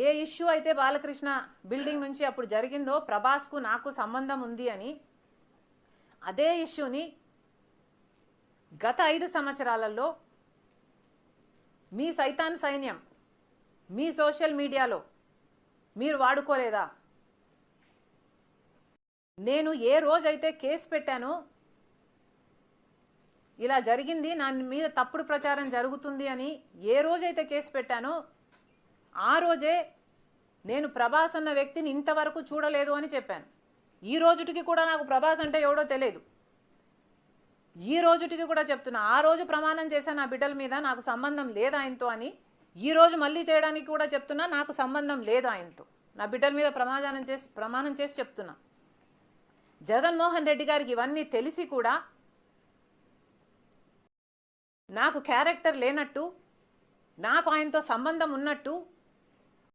ఏ issue అయితే Balakrishna building నుంచి అప్పుడు జరిగిందో ప్రభాస్కు నాకు సంబంధం ఉంది అని, అదే ఇష్యూని గత 5 సంవత్సరాలలో మీ సైతాన్ సైన్యం మీ సోషల్ మీడియాలో మీరు వాడుకోలేదా? నేను ఏ రోజైతే కేసు పెట్టానో, ఇలా జరిగింది, నా మీద తప్పుడు ప్రచారం జరుగుతుంది అని ఏ రోజైతే కేసు పెట్టానో ఆ రోజే నేను ప్రభాస్ అన్న వ్యక్తిని ఇంతవరకు చూడలేదు అని చెప్పాను. ఈ రోజుటికి కూడా నాకు ప్రభాస్ అంటే ఎవడో తెలియదు. ఈ రోజుటికి కూడా చెప్తున్నా, ఆ రోజు ప్రమాణం చేశాను నా బిడ్డల మీద నాకు సంబంధం లేదు ఆయనతో అని. ఈ రోజు మళ్ళీ చేయడానికి కూడా చెప్తున్నా నాకు సంబంధం లేదు ఆయనతో. నా బిడ్డల మీద ప్రమాణం చేసి చెప్తున్నా. జగన్మోహన్ రెడ్డి గారికి ఇవన్నీ తెలిసి కూడా నాకు క్యారెక్టర్ లేనట్టు, నాకు ఆయనతో సంబంధం ఉన్నట్టు